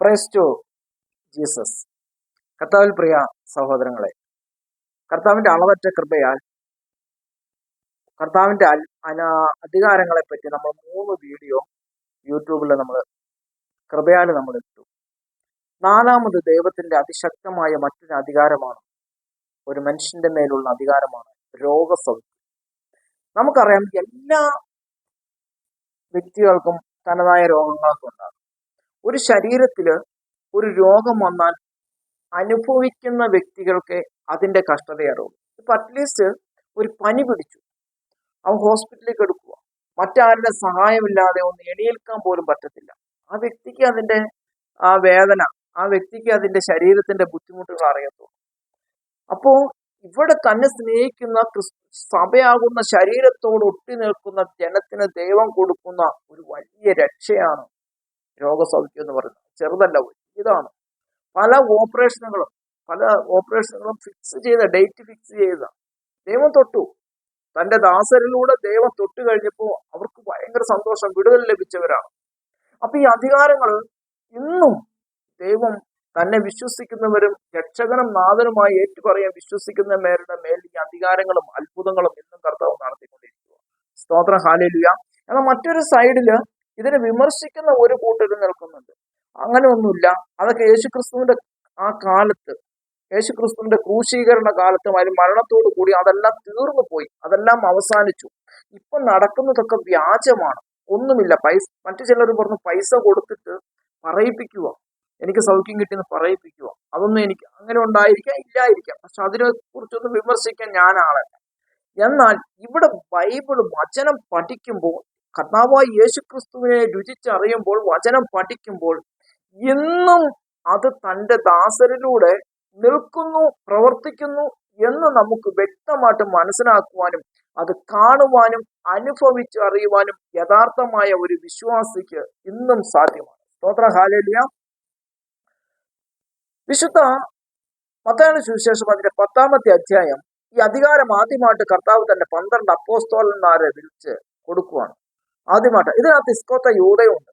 Price to Jesus. കർത്താവിൽ പ്രിയ സഹോദരങ്ങളെ, കർത്താവിന്റെ അളവറ്റ കൃപയാൽ കർത്താവിന്റെ അധികാരങ്ങളെ പറ്റി നമ്മൾ 3 വീഡിയോ യൂട്യൂബിൽ കൃപയാൽ നമ്മൾ ഇട്ടു. 4-മത് ദൈവത്തിന്റെ അതിശക്തമായ മറ്റൊരു അധികാരമാണ്, ഒരു മനുഷ്യന്റെ മേലുള്ള അധികാരമാണ് രോഗസൗഖ്യം. നമുക്കറിയാം, എല്ലാ വ്യക്തികൾക്കും തനതായ രോഗങ്ങളൊക്കെ ഉണ്ടാകും. ഒരു ശരീരത്തില് ഒരു രോഗം വന്നാൽ അനുഭവിക്കുന്ന വ്യക്തികൾക്ക് അതിന്റെ കഷ്ടത അറിയുള്ളൂ. ഇപ്പൊ അറ്റ്ലീസ്റ്റ് ഒരു പനി പിടിച്ചു, അവൻ ഹോസ്പിറ്റലിലേക്ക് എടുക്കുക, മറ്റാരുടെ സഹായമില്ലാതെ ഒന്ന് എണീൽക്കാൻ പോലും പറ്റത്തില്ല. ആ വ്യക്തിക്ക് അതിന്റെ ആ വേദന, ആ വ്യക്തിക്ക് അതിന്റെ ശരീരത്തിന്റെ ബുദ്ധിമുട്ടുകൾ അറിയത്തുള്ളൂ. അപ്പോ ഇവിടെ തന്നെ സ്നേഹിക്കുന്ന സഭയാകുന്ന ശരീരത്തോട് ഒട്ടി നിൽക്കുന്ന ജനത്തിന് ദൈവം കൊടുക്കുന്ന ഒരു വലിയ രക്ഷയാണ് രോഗസൗഖ്യം എന്ന് പറയുന്നത്. ചെറുതല്ല, ഇതാണ്. പല ഓപ്പറേഷനുകളും ഡേറ്റ് ഫിക്സ് ചെയ്ത ദൈവം തൊട്ടു. തന്റെ ദാസരിലൂടെ ദൈവം തൊട്ട് കഴിഞ്ഞപ്പോൾ അവർക്ക് ഭയങ്കര സന്തോഷം, വിടുതൽ ലഭിച്ചവരാണ്. അപ്പൊ ഈ അധികാരങ്ങൾ ഇന്നും ദൈവം തന്നെ വിശ്വസിക്കുന്നവരും രക്ഷകനും നാഥനുമായി ഏറ്റുപറയാൻ വിശ്വസിക്കുന്നവരുടെ മേൽ ഈ അധികാരങ്ങളും അത്ഭുതങ്ങളും ഇന്നും കർത്താവ് നടത്തിക്കൊണ്ടിരിക്കുക. സ്തോത്രം, ഹല്ലേലൂയ. എന്നാൽ മറ്റൊരു സൈഡില് ഇതിനെ വിമർശിക്കുന്ന ഒരു കൂട്ടരും നിൽക്കുന്നുണ്ട്. അങ്ങനെ ഒന്നുമില്ല, അതൊക്കെ യേശുക്രിസ്തുവിന്റെ ആ കാലത്ത്, യേശുക്രിസ്തുവിന്റെ ക്രൂശീകരണ കാലത്തും അതിന് മരണത്തോടു കൂടി അതെല്ലാം തീർന്നു പോയി, അതെല്ലാം അവസാനിച്ചു. ഇപ്പൊ നടക്കുന്നതൊക്കെ വ്യാജമാണ്, ഒന്നുമില്ല. മറ്റു ചിലർ പറഞ്ഞു പൈസ കൊടുത്തിട്ട് പറയിപ്പിക്കുക, എനിക്ക് സൗഖ്യം കിട്ടിയെന്ന് പറയിപ്പിക്കുക. അതൊന്നും എനിക്ക് അങ്ങനെ ഉണ്ടായിരിക്കാം, ഇല്ലായിരിക്കാം. പക്ഷെ അതിനെ കുറിച്ചൊന്നും വിമർശിക്കാൻ ഞാൻ ആളല്ല. എന്നാൽ ഇവിടെ ബൈബിള് വചനം പഠിക്കുമ്പോൾ, കർത്താവായ യേശുക്രിസ്തുവിനെ രുചിച്ചറിയുമ്പോൾ, വചനം പഠിക്കുമ്പോൾ ഇന്നും അത് തന്റെ ദാസരിലൂടെ നിൽക്കുന്നു, പ്രവർത്തിക്കുന്നു എന്ന് നമുക്ക് വ്യക്തമായിട്ട് മനസ്സിലാക്കുവാനും അത് കാണുവാനും അനുഭവിച്ച് അറിയുവാനും യഥാർത്ഥമായ ഒരു വിശ്വാസിക്ക് ഇന്നും സാധ്യമാണ്. സ്തോത്രം, ഹല്ലേലൂയ. വിശുദ്ധ മത്തായിയുടെ സുവിശേഷം അതിന്റെ 10-ാമത്തെ അധ്യായം, ഈ അധികാരം ആദ്യമായിട്ട് കർത്താവ് തന്നെ 12 അപ്പോസ്തലന്മാരെ വിളിച്ച് കൊടുക്കുവാണ്. ആദ്യമായിട്ട് ഇതിനകത്ത് ഇസ്കോത്ത യൂദയുണ്ട്.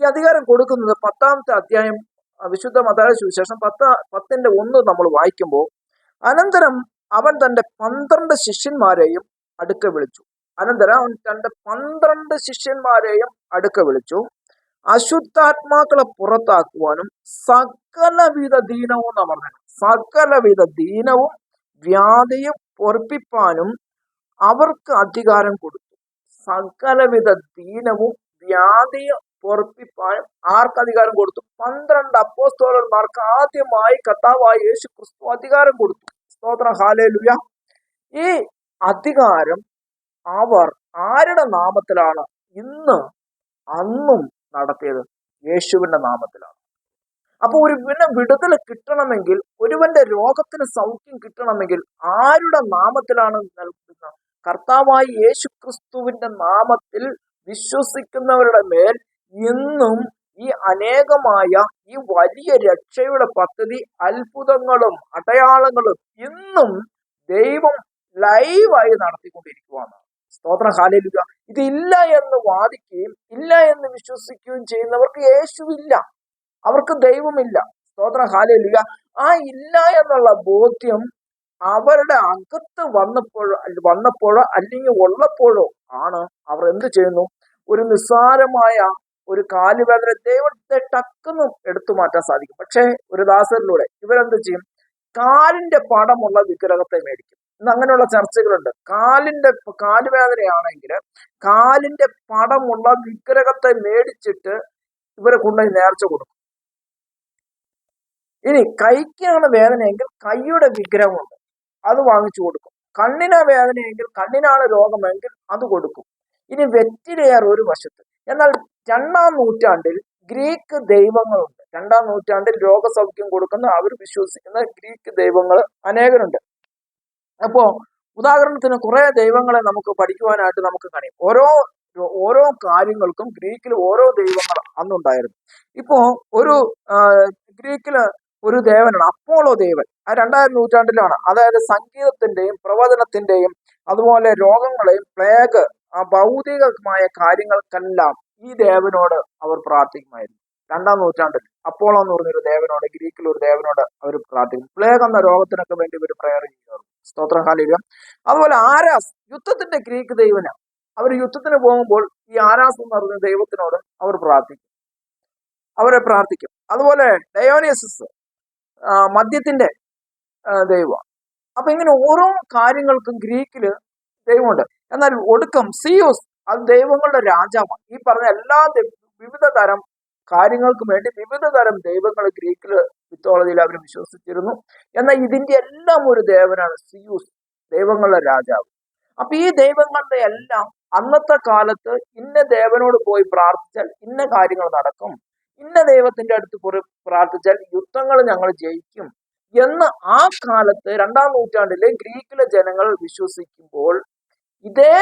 ഈ അധികാരം കൊടുക്കുന്നത് 10-ാമത്തെ അധ്യായം വിശുദ്ധ മത്തായിയുടെ സുവിശേഷം 10:1 നമ്മൾ വായിക്കുമ്പോൾ, അനന്തരം അവൻ തന്റെ 12 ശിഷ്യന്മാരെയും അടുക്ക വിളിച്ചു. അശുദ്ധാത്മാക്കളെ പുറത്താക്കുവാനും സകലവിധ ദീനവും എന്ന് പറഞ്ഞത്, സകലവിധ ദീനവും വ്യാധിയും പൊറപ്പിപ്പാനും അവർക്ക് അധികാരം കൊടുത്തു. സകലവിധ ദീനവും വ്യാധിയും പൊറപ്പിപ്പാനും ആർക്ക് അധികാരം കൊടുത്തു? 12 അപ്പോസ്തലന്മാർക്ക് ആദ്യമായി കർത്താവായ യേശു ക്രിസ്തു അധികാരം കൊടുത്തു. സ്തോത്രം, ഹല്ലേലൂയ. ഈ അധികാരം അവർ ആരുടെ നാമത്തിലാണ് ഇന്ന് അന്നും നടത്തിയത്? യേശുവിന്റെ നാമത്തിലാണ്. അപ്പൊ ഒരുവന് വിടുതൽ കിട്ടണമെങ്കിൽ, ഒരുവന്റെ രോഗത്തിന് സൗഖ്യം കിട്ടണമെങ്കിൽ ആരുടെ നാമത്തിലാണ് നൽകുന്നത്? കർത്താവായ യേശു ക്രിസ്തുവിന്റെ നാമത്തിൽ വിശ്വസിക്കുന്നവരുടെ മേൽ ഇന്നും ഈ അനേകമായ ഈ വലിയ രക്ഷയുടെ പദ്ധതി, അത്ഭുതങ്ങളും അടയാളങ്ങളും ഇന്നും ദൈവം ലൈവായി നടത്തിക്കൊണ്ടിരിക്കുകയാണ്. സ്തോത്രം, ഹല്ലേലൂയ. ഇതില്ല എന്ന് വാദിക്കുകയും ഇല്ല എന്ന് വിശ്വസിക്കുകയും ചെയ്യുന്നവർക്ക് യേശുവില്ല, അവർക്ക് ദൈവമില്ല. സ്തോത്രം, ഹല്ലേലൂയ. ആ ഇല്ല എന്നുള്ള ബോധ്യം അവരുടെ അകത്ത് വന്നപ്പോഴോ അല്ലെങ്കിൽ ഉള്ളപ്പോഴോ ആണ് അവർ എന്ത് ചെയ്യുന്നു? ഒരു നിസ്സാരമായ ഒരു കാലുവേദന ദൈവത്തെ ടക്കെന്നും എടുത്തു മാറ്റാൻ സാധിക്കും. പക്ഷേ ഒരു ദാസരിലൂടെ ഇവരെന്ത് ചെയ്യും? കാലിന്റെ പടമുള്ള വിഗ്രഹത്തെ മേടിക്കും. ഇന്ന് അങ്ങനെയുള്ള ചർച്ചകളുണ്ട്. കാലുവേദനയാണെങ്കിൽ കാലിന്റെ പടമുള്ള വിഗ്രഹത്തെ മേടിച്ചിട്ട് ഇവരെ കൊണ്ടുപോയി നേർച്ച കൊടുക്കും. ഇനി കൈക്കാണ് വേദനയെങ്കിൽ കൈയുടെ വിഗ്രഹമുണ്ട്, അത് വാങ്ങിച്ചു കൊടുക്കും. കണ്ണിനാ വേദനയെങ്കിൽ, കണ്ണിനാണ് രോഗമെങ്കിൽ അത് കൊടുക്കും. ഇനി വെറ്റിലെയർ ഒരു വശത്ത്. എന്നാൽ 2-ാം നൂറ്റാണ്ടിൽ ഗ്രീക്ക് ദൈവങ്ങളുണ്ട്. 2-ാം നൂറ്റാണ്ടിൽ രോഗസൗഖ്യം കൊടുക്കുന്ന അവർ വിശ്വസിക്കുന്ന ഗ്രീക്ക് ദൈവങ്ങൾ അനേകരുണ്ട്. അപ്പോ ഉദാഹരണത്തിന് കുറെ ദൈവങ്ങളെ നമുക്ക് പഠിക്കുവാനായിട്ട് നമുക്ക് കഴിയും. ഓരോ കാര്യങ്ങൾക്കും ഗ്രീക്കിൽ ഓരോ ദൈവങ്ങൾ അന്നുണ്ടായിരുന്നു. ഇപ്പോ ഒരു ഗ്രീക്കില് ഒരു ദേവനാണ് അപ്പോളോ ദേവൻ. ആ 2-ാം നൂറ്റാണ്ടിലാണ്. അതായത് സംഗീതത്തിന്റെയും പ്രവചനത്തിന്റെയും അതുപോലെ രോഗങ്ങളെയും പ്ലേഗ്, ആ ഭൗതികമായ കാര്യങ്ങൾക്കെല്ലാം ഈ ദേവനോട് അവർ പ്രാർത്ഥിക്കുമായിരുന്നു 2-ാം നൂറ്റാണ്ടിൽ. അപ്പോളോ എന്ന് പറഞ്ഞൊരു ദേവനോട്, ഗ്രീക്കിൽ ഒരു ദേവനോട് അവർ പ്രാർത്ഥിക്കും. പ്ലേഗ് എന്ന രോഗത്തിനൊക്കെ വേണ്ടി ഇവർ പ്രയർ ചെയ്യുന്നു. സ്തോത്രം, ഹല്ലേലൂയ. അതുപോലെ ആരാസ് യുദ്ധത്തിന്റെ ഗ്രീക്ക് ദൈവന, അവർ യുദ്ധത്തിന് പോകുമ്പോൾ ഈ ആരാസ് എന്ന് പറയുന്ന ദൈവത്തിനോട് അവർ പ്രാർത്ഥിക്കും. അതുപോലെ ഡയോനിയസിസ് മദ്യത്തിന്റെ ദൈവമാണ്. അപ്പൊ ഇങ്ങനെ ഓരോ കാര്യങ്ങൾക്കും ഗ്രീക്കില് ദൈവമുണ്ട്. എന്നാൽ ഒടുക്കം സിയോസ് അത് ദൈവങ്ങളുടെ രാജാവാണ്. ഈ പറഞ്ഞ എല്ലാ വിവിധ തരം കാര്യങ്ങൾക്കും വേണ്ടി വിവിധ തരം ദൈവങ്ങൾ ഗ്രീക്കില് മിത്തോളജിയിൽ അവർ വിശ്വസിച്ചിരുന്നു. എന്നാൽ ഇതിന്റെ എല്ലാം ഒരു ദേവനാണ് സിയൂസ്, ദൈവങ്ങളുടെ രാജാവ്. അപ്പൊ ഈ ദൈവങ്ങളുടെ എല്ലാം അന്നത്തെ കാലത്ത് ഇന്ന ദേവനോട് പോയി പ്രാർത്ഥിച്ചാൽ ഇന്ന കാര്യങ്ങൾ നടക്കും, ഇന്ന ദൈവത്തിന്റെ അടുത്ത് പോയി പ്രാർത്ഥിച്ചാൽ യുദ്ധങ്ങൾ ഞങ്ങൾ ജയിക്കും എന്ന് ആ കാലത്ത് 2-ാം നൂറ്റാണ്ടിലെ ഗ്രീക്കിലെ ജനങ്ങൾ വിശ്വസിക്കുമ്പോൾ, ഇതേ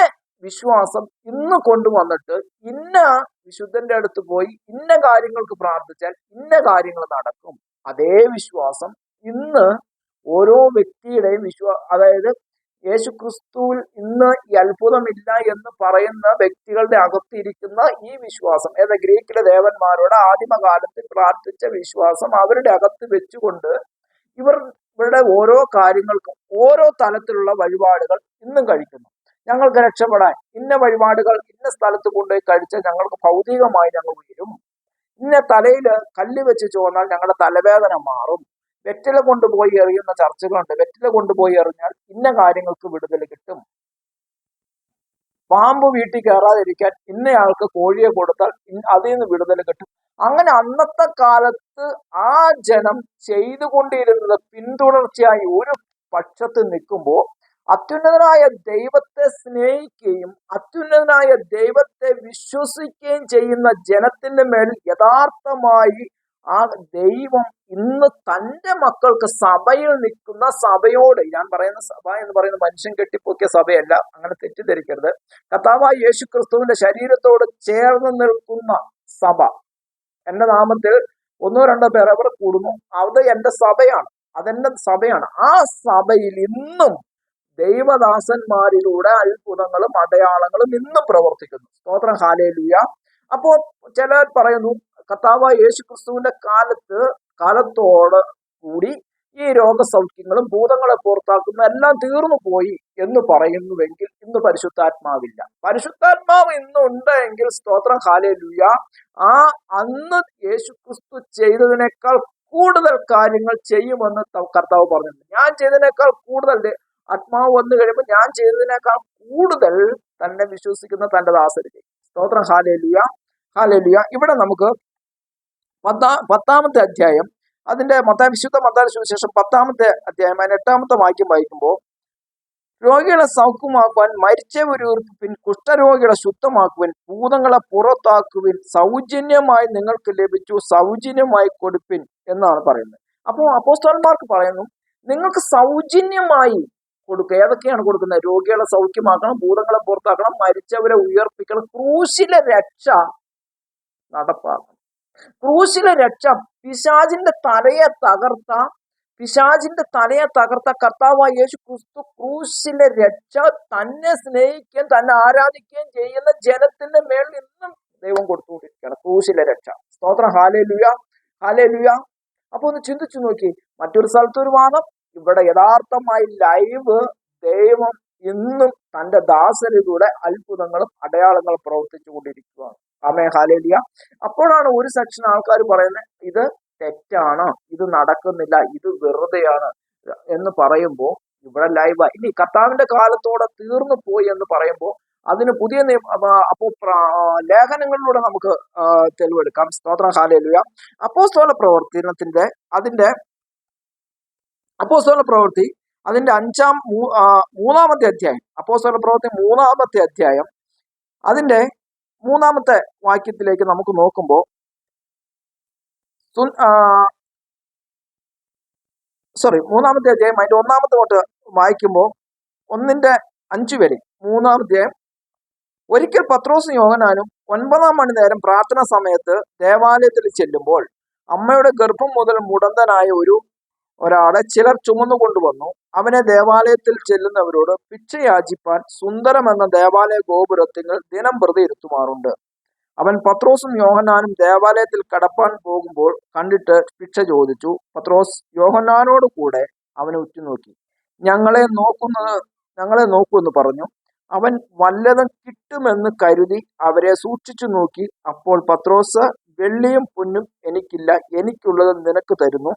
വിശ്വാസം ഇന്ന് കൊണ്ടുവന്നിട്ട് ഇന്ന വിശുദ്ധന്റെ അടുത്ത് പോയി ഇന്ന കാര്യങ്ങൾക്ക് പ്രാർത്ഥിച്ചാൽ ഇന്ന കാര്യങ്ങൾ നടക്കും, അതേ വിശ്വാസം ഇന്ന് ഓരോ വ്യക്തിയുടെയും അതായത് യേശുക്രിസ്തുവിൽ ഇന്ന് ഈ അത്ഭുതമില്ല എന്ന് പറയുന്ന വ്യക്തികളുടെ അകത്തിരിക്കുന്ന ഈ വിശ്വാസം, ഗ്രീക്കിലെ ദേവന്മാരോട് ആദിമകാലത്ത് പ്രാർത്ഥിച്ച വിശ്വാസം അവരുടെ അകത്ത് വെച്ചുകൊണ്ട് ഇവരുടെ ഓരോ കാര്യങ്ങൾക്കും ഓരോ തലത്തിലുള്ള വഴിപാടുകൾ ഇന്നും കഴിക്കുന്നു. ഞങ്ങൾക്ക് രക്ഷപ്പെടാൻ ഇന്ന വഴിപാടുകൾ ഇന്ന സ്ഥലത്ത് കൊണ്ടുപോയി കഴിച്ചാൽ ഞങ്ങൾക്ക് ഭൗതികമായി ഞങ്ങൾ ഉയരും, ഇന്ന തലയിൽ കല്ല് വെച്ച് ചോന്നാൽ ഞങ്ങളുടെ തലവേദന മാറും, വെറ്റില കൊണ്ടുപോയി എറിയുന്ന ചർച്ചകളുണ്ട്, വെറ്റില കൊണ്ടുപോയി എറിഞ്ഞാൽ ഇന്ന കാര്യങ്ങൾക്ക് വിടുതൽ കിട്ടും, പാമ്പ് വീട്ടിൽ കയറാതിരിക്കാൻ ഇന്നയാൾക്ക് കോഴിയെ കൊടുത്താൽ അതിൽ നിന്ന് വിടുതൽ കിട്ടും. അങ്ങനെ അന്നത്തെ കാലത്ത് ആ ജനം ചെയ്തുകൊണ്ടിരുന്നത് പിന്തുടർച്ചയായി ഒരു പക്ഷത്ത് നിൽക്കുമ്പോൾ അത്യുന്നതനായ ദൈവത്തെ സ്നേഹിക്കുകയും അത്യുന്നതനായ ദൈവത്തെ വിശ്വസിക്കുകയും ചെയ്യുന്ന ജനത്തിന്റെ മേൽ യഥാർത്ഥമായി ആ ദൈവം ഇന്ന് തന്റെ മക്കൾക്ക് സഭയിൽ നിൽക്കുന്ന സഭയോട്, ഞാൻ പറയുന്ന സഭ എന്ന് പറയുന്ന മനുഷ്യൻ കെട്ടിപ്പൊക്കിയ സഭയല്ല, അങ്ങനെ തെറ്റിദ്ധരിക്കരുത്. കർത്താവായ യേശു ക്രിസ്തുവിന്റെ ശരീരത്തോട് ചേർന്ന് നിൽക്കുന്ന സഭ, എന്റെ നാമത്തിൽ 1-2 പേർ അവർ കൂടുന്നു, അത് എന്റെ സഭയാണ്, അതെന്റെ സഭയാണ്. ആ സഭയിൽ ഇന്നും ദൈവദാസന്മാരിലൂടെ അത്ഭുതങ്ങളും അടയാളങ്ങളും ഇന്നും പ്രവർത്തിക്കുന്നു. സ്തോത്രം, ഹല്ലേലൂയ. അപ്പോ ചിലർ പറയുന്നു കർത്താവായ യേശു ക്രിസ്തുവിന്റെ കാലത്തോട് കൂടി ഈ രോഗസൗഖ്യങ്ങളും ഭൂതങ്ങളെ പുറത്താക്കുന്ന എല്ലാം തീർന്നു പോയി എന്ന് പറയുന്നുവെങ്കിൽ ഇന്ന് പരിശുദ്ധാത്മാവില്ല. പരിശുദ്ധാത്മാവ് ഇന്ന് ഉണ്ടെങ്കിൽ സ്തോത്രം, ഹല്ലേലൂയ, ആ അന്ന് യേശു ക്രിസ്തു ചെയ്തതിനേക്കാൾ കൂടുതൽ കാര്യങ്ങൾ ചെയ്യുമെന്ന് കർത്താവ് പറഞ്ഞിട്ടുണ്ട്. ഞാൻ ചെയ്തതിനേക്കാൾ കൂടുതൽ ആത്മാവ് വന്നു കഴിയുമ്പോൾ ഞാൻ ചെയ്തതിനേക്കാൾ കൂടുതൽ തന്നെ വിശ്വസിക്കുന്ന തന്റെ ദാസര് ചെയ്യും. സ്തോത്രം, ഹല്ലേലൂയ, ഹല്ലേലൂയ. ഇവിടെ നമുക്ക് 10-ാമത്തെ അധ്യായം, അതിന്റെ വിശുദ്ധ മത്തായി സുവിശേഷം 10-ാമത്തെ അധ്യായം അതിന് 8-ാമത്തെ വാക്യം വായിക്കുമ്പോൾ, രോഗികളെ സൗഖ്യമാക്കുവാൻ, മരിച്ചവരെ ഉയർപ്പിപ്പിൻ, കുഷ്ഠരോഗികളെ ശുദ്ധമാക്കുവിൻ, ഭൂതങ്ങളെ പുറത്താക്കുവിൻ, സൗജന്യമായി നിങ്ങൾക്ക് ലഭിച്ചു, സൗജന്യമായി കൊടുപ്പിൻ എന്നാണ് പറയുന്നത്. അപ്പോൾ അപ്പോസ്തലന്മാർക്ക് പറയുന്നു നിങ്ങൾക്ക് സൗജന്യമായി കൊടുക്കുക. ഏതൊക്കെയാണ് കൊടുക്കുന്നത്? രോഗികളെ സൗഖ്യമാക്കണം, ഭൂതങ്ങളെ പുറത്താക്കണം, മരിച്ചവരെ ഉയർപ്പിക്കണം, ക്രൂശിലെ രക്ഷ നടപ്പാക്കണം. ക്രൂശിലെ രക്ഷ, പിശാചിന്റെ തലയെ തകർത്ത കർത്താവായ യേശു ക്രിസ്തു ക്രൂശിലെ രക്ഷ തന്നെ സ്നേഹിക്കുകയും തന്നെ ആരാധിക്കുകയും ചെയ്യുന്ന ജനത്തിന്റെ മേളിൽ ഇന്നും ദൈവം കൊടുത്തുകൊണ്ടിരിക്കുകയാണ് ക്രൂശിലെ രക്ഷ. സ്തോത്രം, ഹല്ലേലൂയ, ഹല്ലേലൂയ. അപ്പൊ ഒന്ന് ചിന്തിച്ചു നോക്കി. മറ്റൊരു സ്ഥലത്തൊരു വാദം, ഇവിടെ യഥാർത്ഥമായി ലൈവ് ദൈവം ഇന്നും തന്റെ ദാസരിലൂടെ അത്ഭുതങ്ങളും അടയാളങ്ങളും പ്രവർത്തിച്ചു കൊണ്ടിരിക്കുകയാണ്. ആമേൻ, ഹല്ലേലൂയ. അപ്പോഴാണ് ഒരു സെക്ഷൻ ആൾക്കാർ പറയുന്നത് ഇത് തെറ്റാണ്, ഇത് നടക്കുന്നില്ല, ഇത് വെറുതെയാണ് എന്ന് പറയുമ്പോൾ ഇവിടെ ലൈവ് ഇനി കർത്താവിന്റെ കാലത്തോടെ തീർന്നു പോയി എന്ന് പറയുമ്പോൾ അതിന് പുതിയ ലേഖനങ്ങളിലൂടെ നമുക്ക് തെളിവെടുക്കാം. സ്തോത്രം, ഹല്ലേലൂയ. അപ്പോസ്തല പ്രവർത്തനത്തിന്റെ അപ്പോസ്തല പ്രവൃത്തി അതിന്റെ 3-ാമത്തെ അധ്യായം, അപ്പോസ്തല പ്രവൃത്തി 3-ാമത്തെ അധ്യായം അതിന്റെ 3-ാമത്തെ വാക്യത്തിലേക്ക് നമുക്ക് നോക്കുമ്പോൾ 3-ാമത്തെ അധ്യായം അതിന്റെ 1-ാമത്തെ തൊട്ട് വായിക്കുമ്പോൾ 1-5 വരെ 3-ാം അധ്യായം. ഒരിക്കൽ പത്രോസും യോഹന്നാനും 9-ാം മണി നേരം പ്രാർത്ഥന സമയത്ത് ദേവാലയത്തിൽ ചെല്ലുമ്പോൾ അമ്മയുടെ ഗർഭം മുതൽ മുടന്തനായ ഒരാളെ ചിലർ ചുമന്നു കൊണ്ടുവന്നു. അവനെ ദേവാലയത്തിൽ ചെല്ലുന്നവരോട് ഭിക്ഷ യാചിപ്പാൻ സുന്ദരം എന്ന ദേവാലയ ഗോപുരത്തിൽ ദിനം പ്രതി ഇരുത്തുമാറുണ്ട്. അവൻ പത്രോസും യോഹന്നാനും ദേവാലയത്തിൽ കടപ്പാൻ പോകുമ്പോൾ കണ്ടിട്ട് ഭിക്ഷ ചോദിച്ചു. പത്രോസ് യോഹന്നാനോട് കൂടെ അവനെ ഉറ്റുനോക്കി. ഞങ്ങളെ നോക്കൂ എന്ന് പറഞ്ഞു. അവൻ വല്ലതും കിട്ടുമെന്ന് കരുതി അവരെ സൂക്ഷിച്ചു നോക്കി. അപ്പോൾ പത്രോസ്, വെള്ളിയും പൊന്നും എനിക്കില്ല, എനിക്കുള്ളത് നിനക്ക് തരുന്നു.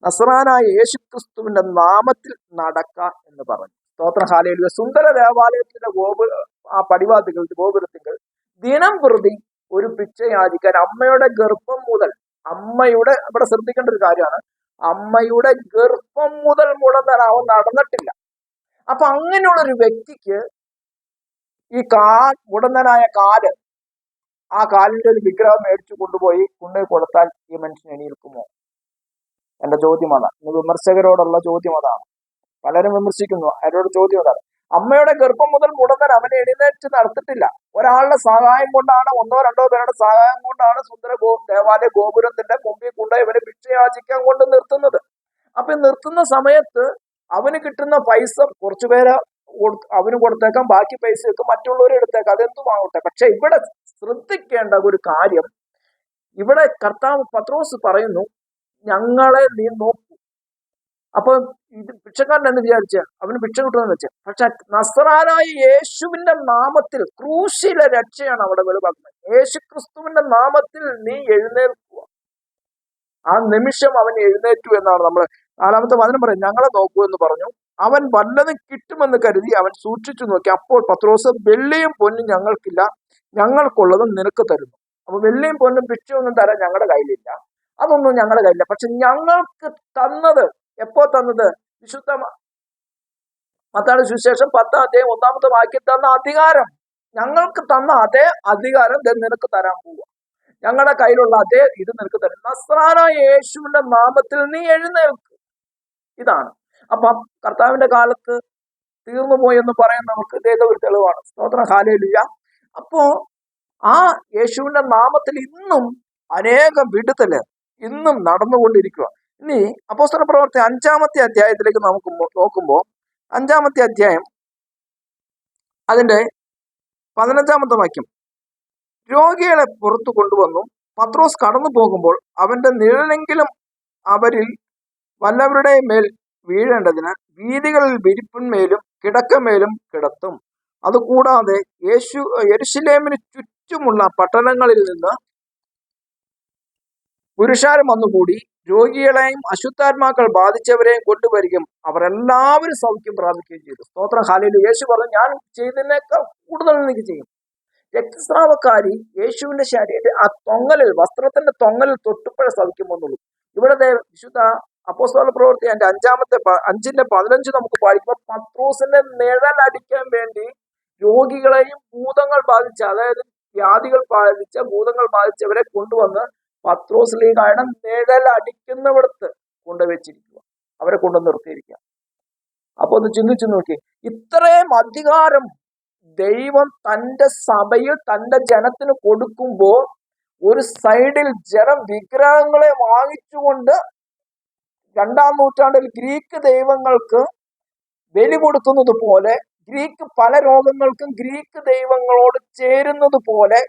നസറാനായ യേശുക്രിസ്തുവിന്റെ നാമത്തിൽ നടക്ക എന്ന് പറഞ്ഞു. സ്തോത്രം, ഹല്ലേലൂയ. സുന്ദര ദേവാലയത്തിന്റെ ഗോപുരത്തിങ്കൽ ദിനം പ്രതി ഒരു ഭിക്ഷ യാചിക്കാൻ അമ്മയുടെ ഗർഭം മുതൽ, അമ്മയുടെ, ഇവിടെ ശ്രദ്ധിക്കേണ്ട ഒരു കാര്യമാണ്, അമ്മയുടെ ഗർഭം മുതൽ അവൻ നടന്നിട്ടില്ല. അപ്പൊ അങ്ങനെയുള്ള ഒരു വ്യക്തിക്ക് ഈ മുടന്തനായ കാല്, ആ കാലിന്റെ ഒരു വിഗ്രഹം മേടിച്ചു കൊണ്ടുപോയി കൊടുത്താൽ ഈ മനുഷ്യൻ എണീൽക്കുമോ? എന്റെ ചോദ്യം അതാണ്. ഇന്ന് വിമർശകരോടുള്ള ചോദ്യം അതാണ്. പലരും വിമർശിക്കുന്നു, അവരോട് ചോദ്യം അതാണ്. അമ്മയുടെ ഗർഭം മുതൽ മുടന്തൻ അവനെ എഴുന്നേറ്റ് നടത്തിട്ടില്ല. ഒരാളുടെ സഹായം കൊണ്ടാണ്, ഒന്നോ രണ്ടോ പേരുടെ സഹായം കൊണ്ടാണ് സുന്ദര ദേവാലയ ഗോപുരത്തിന്റെ മുമ്പിൽ കൊണ്ട് ഇവരെ ഭിക്ഷയാചിക്കാൻ കൊണ്ട് നിർത്തുന്നത്. അപ്പൊ നിർത്തുന്ന സമയത്ത് അവന് കിട്ടുന്ന പൈസ കുറച്ചുപേര് അവന് കൊടുത്തേക്കാം, ബാക്കി പൈസയൊക്കെ മറ്റുള്ളവർ എടുത്തേക്കാം, അതെന്തുമാകട്ടെ. പക്ഷെ ഇവിടെ ശ്രദ്ധിക്കേണ്ട ഒരു കാര്യം, ഇവിടെ കർത്താവ് പത്രോസ് പറയുന്നു, ഞങ്ങളെ നീ നോക്കൂ. അപ്പൊ ഇത് ഭിക്ഷക്കാരൻ എന്ന് വിചാരിച്ച അവന് ഭിക്ഷ കിട്ടുമെന്ന് വെച്ചാൽ, പക്ഷെ നസറാനായ യേശുവിന്റെ നാമത്തിൽ, ക്രൂശിലെ രക്ഷയാണ് അവിടെ വെളിവാക്കുന്നത്. യേശുക്രിസ്തുവിന്റെ നാമത്തിൽ നീ എഴുന്നേൽക്കുക. ആ നിമിഷം അവൻ എഴുന്നേറ്റു എന്നാണ് നമ്മൾ 4-ാമത്തെ വചനം പറയും. ഞങ്ങളെ നോക്കൂ എന്ന് പറഞ്ഞു. അവൻ വല്ലതും കിട്ടുമെന്ന് കരുതി അവൻ സൂക്ഷിച്ചു നോക്കി. അപ്പോൾ പത്രോസ്, വെള്ളിയും പൊന്നും ഞങ്ങൾക്കില്ല, ഞങ്ങൾക്കുള്ളതും നിനക്ക് തരുന്നു. അപ്പൊ വെള്ളിയും പൊന്നും ഭിക്ഷയൊന്നും തരാൻ ഞങ്ങളുടെ കയ്യിലില്ല, അതൊന്നും ഞങ്ങളുടെ കയ്യിലില്ല. പക്ഷെ ഞങ്ങൾക്ക് തന്നത്, എപ്പോ തന്നത്? വിശുദ്ധ മത്തായിയുടെ സുവിശേഷം 10-ാം അധ്യായം 1-ാമത്തെ വാക്യം തന്ന അധികാരം, ഞങ്ങൾക്ക് തന്ന അതേ അധികാരം നിനക്ക് തരാൻ പോവുക. ഞങ്ങളുടെ കയ്യിലുള്ള അതേ ഇത് നിനക്ക് തരും. നസ്രാനായ യേശുവിന്റെ നാമത്തിൽ നീ എഴുന്നേൽക്ക്. ഇതാണ്. അപ്പൊ കർത്താവിന്റെ കാലത്ത് തീർന്നു പോയെന്ന് പറയുന്നവർക്ക് ഇതേ ഒരു തെളിവാണ്. സ്തോത്രം, ഹല്ലേലൂയ. അപ്പോ ആ യേശുവിന്റെ നാമത്തിൽ ഇന്നും അനേകം വിടുതല് ഇന്നും നടന്നുകൊണ്ടിരിക്കുക. ഇനി അപ്പോസ്തല പ്രവൃത്തി 5-ാമത്തെ അധ്യായത്തിലേക്ക് നമുക്ക് നോക്കുമ്പോൾ, 5-ാമത്തെ അധ്യായം അതിന്റെ 15-ാമത്തെ വാക്യം, രോഗികളെ പുറത്തു കൊണ്ടുവന്നു പത്രോസ് കടന്നു പോകുമ്പോൾ അവന്റെ നിഴലെങ്കിലും അവരിൽ വല്ലവരുടെ മേൽ വീഴേണ്ടതിന് വീഥികളിൽ വിരിപ്പിന്മേലും കിടക്കമേലും കിടത്തും. അതുകൂടാതെ യെരൂശലേമിന് ചുറ്റുമുള്ള പട്ടണങ്ങളിൽ നിന്ന് പുരുഷാരം വന്നുകൂടി രോഗികളെയും അശുദ്ധാത്മാക്കൾ ബാധിച്ചവരെയും കൊണ്ടുവരികയും അവർ എല്ലാവരും സൗഖ്യം പ്രാപിക്കുകയും ചെയ്തു. സ്തോത്രം, ഹല്ലേലൂയ. യേശു പറഞ്ഞു, ഞാൻ ചെയ്തതിനേക്കാൾ കൂടുതൽ എനിക്ക് ചെയ്യും. രക്തസ്രാവക്കാരി യേശുവിന്റെ ശരീരത്തിൽ ആ തൊങ്ങലിൽ, വസ്ത്രത്തിന്റെ തൊങ്ങലിൽ തൊട്ടുപ്പോഴേ സൗഖ്യം വന്നുള്ളൂ. ഇവിടുത്തെ വിശുദ്ധ അപ്പോസ്തല പ്രവൃത്തി 5-ന്റെ 15 നമുക്ക് പാടിക്കുമ്പോൾ, പത്രോസിന്റെ നിഴലടിക്കാൻ വേണ്ടി രോഗികളെയും ഭൂതങ്ങൾ ബാധിച്ച, അതായത് വ്യാധികൾ ബാധിച്ച, ഭൂതങ്ങൾ ബാധിച്ചവരെ കൊണ്ടുവന്ന് പത്രോസ്ലീഹായുടെ നിഴലടിക്കുന്നിടത്ത് കൊണ്ടുവച്ചിരിക്കുക, അവരെ കൊണ്ടു നിർത്തിയിരിക്കുക. അപ്പൊ ഒന്ന് ചിന്തിച്ചു നോക്കി, ഇത്രയും അധികാരം ദൈവം തന്റെ സഭയിൽ തന്റെ ജനത്തിന് കൊടുക്കുമ്പോൾ, ഒരു സൈഡിൽ ജനം വിഗ്രഹങ്ങളെ വാങ്ങിച്ചുകൊണ്ട് 2-ാം നൂറ്റാണ്ടിൽ ഗ്രീക്ക് ദൈവങ്ങൾക്ക് ബലി കൊടുക്കുന്നത് പോലെ, ഗ്രീക്ക് പല രോഗങ്ങൾക്കും ഗ്രീക്ക് ദൈവങ്ങളോട് ചേരുന്നത് പോലെ,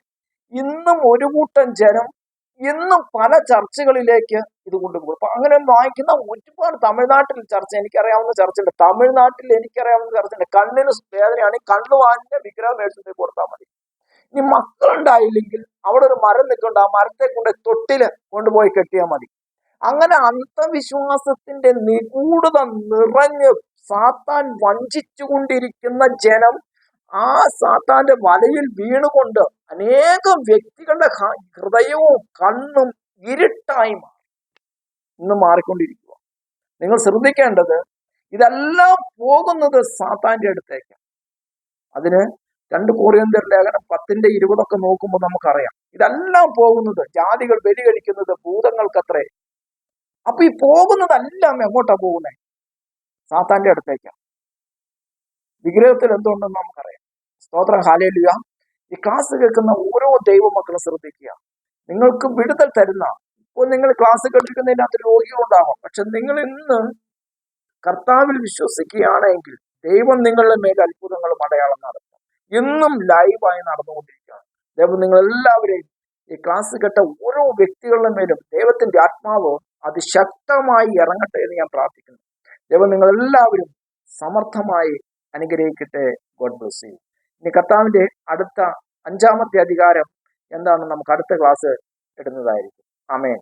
ഇന്നും ഒരു കൂട്ടം ജനം ഇന്നും പല ചർച്ചകളിലേക്ക് ഇത് കൊണ്ടുപോകും. അപ്പൊ അങ്ങനെ വായിക്കുന്ന ഒരുപാട് തമിഴ്നാട്ടിൽ ചർച്ച, എനിക്കറിയാവുന്ന ചർച്ചയുണ്ട്. തമിഴ്നാട്ടിൽ എനിക്കറിയാവുന്ന ചർച്ചയുണ്ട്. കണ്ണിന് വേദനയാണെങ്കിൽ കണ്ണു വാങ്ങിയ വിഗ്രഹം മേടിച്ചിട്ട് കൊടുത്താൽ മതി. ഇനി മക്കളുണ്ടായില്ലെങ്കിൽ അവിടെ ഒരു മരം നിൽക്കുന്നുണ്ട്, ആ മരത്തെ കൊണ്ട് തൊട്ടില് കൊണ്ടുപോയി കെട്ടിയാൽ മതി. അങ്ങനെ അന്ധവിശ്വാസത്തിന്റെ നിഗൂഢത നിറഞ്ഞ് സാത്താൻ വഞ്ചിച്ചുകൊണ്ടിരിക്കുന്ന ജനം ആ സാത്താന്റെ വലയിൽ വീണുകൊണ്ട് അനേകം വ്യക്തികളുടെ ഹൃദയവും കണ്ണും ഇരുട്ടായി ഇന്ന് മാറിക്കൊണ്ടിരിക്കുക. നിങ്ങൾ ശ്രദ്ധിക്കേണ്ടത്, ഇതെല്ലാം പോകുന്നത് സാത്താന്റെ അടുത്തേക്ക്. അതിന് 2 കൊറിന്ത്യർ ലേഖനം 10-20 നോക്കുമ്പോൾ നമുക്കറിയാം, ഇതെല്ലാം പോകുന്നത്, ജാതികൾ ബലി കഴിക്കുന്നത് ഭൂതങ്ങൾക്കത്രേ. അപ്പൊ ഈ പോകുന്നതെല്ലാം എങ്ങോട്ടാ പോകുന്നത്? സാത്താന്റെ അടുത്തേക്കാണ്. വിഗ്രഹത്തിൽ എന്തുകൊണ്ടെന്ന് നമുക്കറിയാം. സ്തോത്രം, ഹല്ലേലൂയ. ഈ ക്ലാസ് കേൾക്കുന്ന ഓരോ ദൈവമക്കളും ശ്രദ്ധിക്കുക. നിങ്ങൾക്ക് വിടുതൽ തരുന്ന, ഇപ്പോൾ നിങ്ങൾ ക്ലാസ് കേട്ടിരിക്കുന്നതിനകത്ത് രോഗികളുണ്ടാകും, പക്ഷെ നിങ്ങൾ ഇന്ന് കർത്താവിൽ വിശ്വസിക്കുകയാണെങ്കിൽ ദൈവം നിങ്ങളുടെ മേൽ അത്ഭുതങ്ങളും അടയാളം നടത്തും. ഇന്നും ലൈവായി നടന്നുകൊണ്ടിരിക്കുകയാണ്. ദൈവം നിങ്ങൾ എല്ലാവരെയും ഈ ക്ലാസ് കേട്ട ഓരോ വ്യക്തികളുടെ മേലും ദൈവത്തിന്റെ ആത്മാവ് അതിശക്തമായി ഇറങ്ങട്ടെ എന്ന് ഞാൻ പ്രാർത്ഥിക്കുന്നു. ദൈവം നിങ്ങൾ എല്ലാവരും സമർത്ഥമായി അനുഗ്രഹിക്കട്ടെ. God bless you. ഇനി കർത്താവിന്റെ അടുത്ത 5-ാമത്തെ അധികാരം എന്താണെന്ന് നമുക്ക് അടുത്ത ക്ലാസ് ഇടുന്നതായിരിക്കും. ആമേൻ.